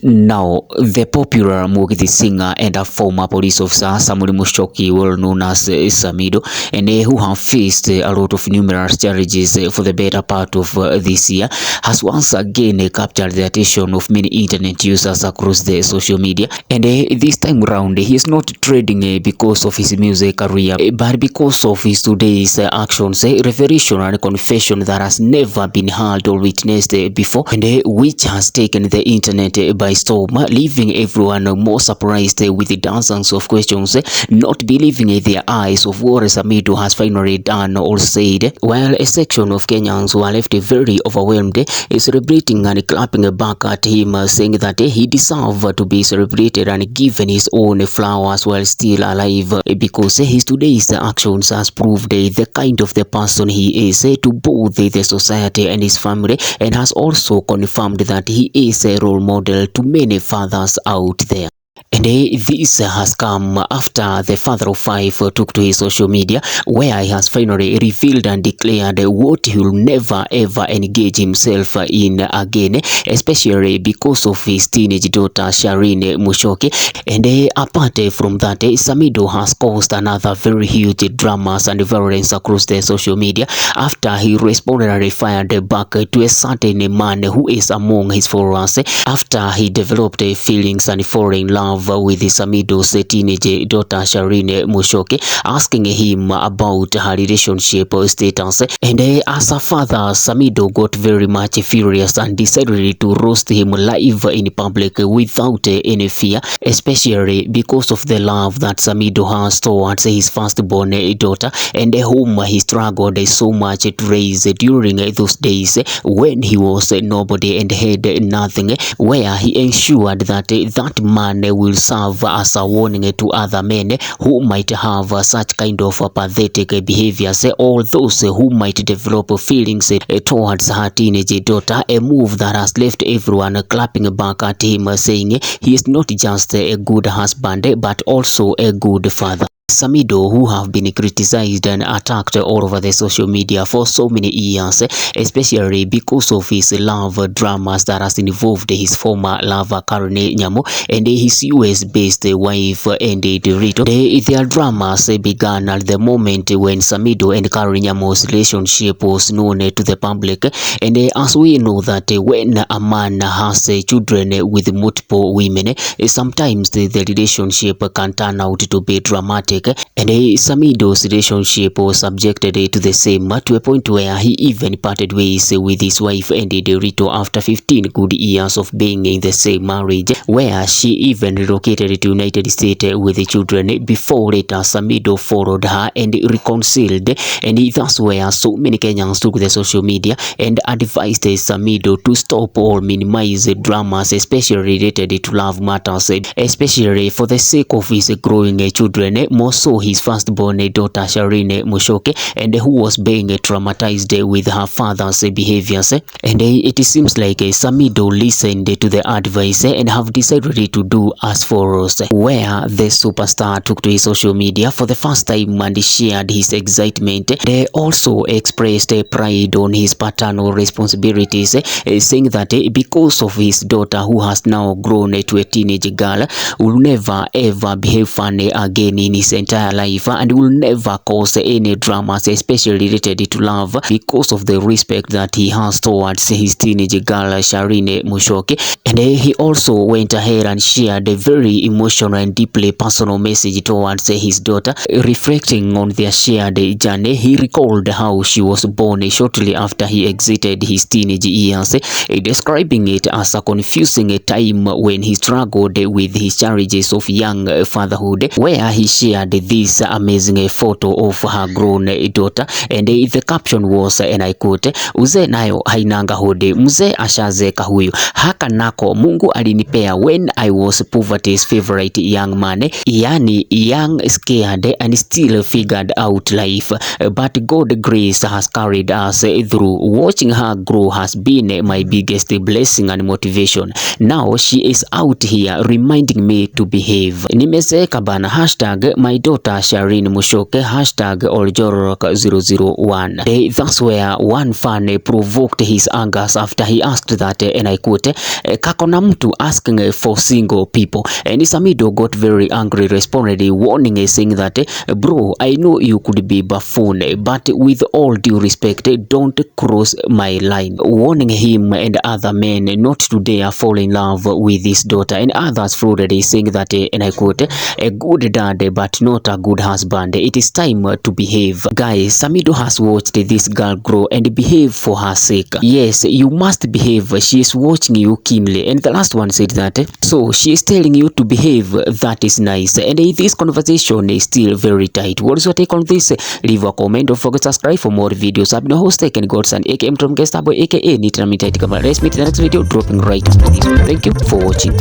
Now, the popular Mugithi singer and a former police officer Mushoki, well known as Samido, and who have faced a lot of numerous charges for the better part of this year, has once again captured the attention of many internet users across the social media. And this time around, he is not trading because of his music career, but because of his today's actions, revelation and confession that has never been heard or witnessed before, and which has taken the internet by storm, leaving everyone more surprised with dozens of questions, not believing their eyes of what Samido has finally done or said, while a section of Kenyans who are left very overwhelmed, celebrating and clapping back at him, saying that he deserved to be celebrated and given his own flowers while still alive, because his today's actions has proved the kind of the person he is to both the society and his family, and has also confirmed that he is a role model to many fathers out there. And this has come after the father of five took to his social media, where he has finally revealed and declared what he will never ever engage himself in again, especially because of his teenage daughter Shireen Mushoki. And apart from that, Samido has caused another very huge dramas and violence across the social media after he responded and fired back to a certain man who is among his followers after he developed feelings and falling in love with Samido's teenage daughter Shireen Mushoki, asking him about her relationship status. And as a father, Samido got very much furious and decided to roast him live in public without any fear, especially because of the love that Samido has towards his firstborn daughter, and whom he struggled so much to raise during those days when he was nobody and had nothing, where he ensured that that man will serve as a warning to other men who might have such kind of pathetic behaviors, or those who might develop feelings towards her teenage daughter, a move that has left everyone clapping back at him, saying he is not just a good husband but also a good father. Samido, who have been criticized and attacked all over the social media for so many years, especially because of his love dramas that has involved his former lover Karen Nyamo and his US-based wife Andy Dorito. Their dramas began at the moment when Samido and Karen Nyamo's relationship was known to the public, and as we know that when a man has children with multiple women, sometimes the relationship can turn out to be dramatic. And Samido's relationship was subjected to the same, to a point where he even parted ways with his wife Andy Dorito after 15 good years of being in the same marriage, where she even relocated to United States with the children before later Samido followed her and reconciled. And that's where so many Kenyans took the social media and advised Samido to stop or minimize dramas, especially related to love matters, especially for the sake of his growing children, more so his firstborn daughter Shireen Mushoki, and who was being traumatized with her father's behaviors. And it seems like Samido listened to the advice and have decided to do as follows, where the superstar took to his social media for the first time and shared his excitement. They also expressed pride on his paternal responsibilities, saying that because of his daughter, who has now grown to a teenage girl, will never ever behave funny again in his entire life and will never cause any dramas, especially related to love, because of the respect that he has towards his teenage girl Shireen Mushoki. And he also went ahead and shared a very emotional and deeply personal message towards his daughter, reflecting on their shared journey. He recalled how she was born shortly after he exited his teenage years, describing it as a confusing time when he struggled with his challenges of young fatherhood, where he shared this amazing photo of her grown daughter, and the caption was, and I quote, "Uze nayo hainanga hodi, mzee ashazeka huyu, haka nako Mungu alinipea when I was poverty's favorite young man, yani young, scared, and still figured out life, but God's grace has carried us through. Watching her grow has been my biggest blessing and motivation. Now she is out here reminding me to behave. Nimezeka bana, hashtag my my daughter Shireen Mushoke, #Oljorok001. That's where one fan provoked his anger after he asked that, and I quote, "Kakona mtu asking for single people." And Samido got very angry, responded, warning, saying that, "Bro, I know you could be buffoon, but with all due respect, don't cross my line," warning him and other men not to dare fall in love with his daughter. And others flooded, saying that, and I quote, "A good dad but not a good husband. It is time to behave." Guys, Samido has watched this girl grow and behave for her sake. Yes, you must behave. She is watching you keenly. And the last one said that, so she is telling you to behave. That is nice. And this conversation is still very tight. What is your take on this? Leave a comment. Don't forget to subscribe for more videos. I've been host and Godson, aka from Gestapo, aka Nitramita. Let's meet in the next video, dropping right after this. Thank you for watching.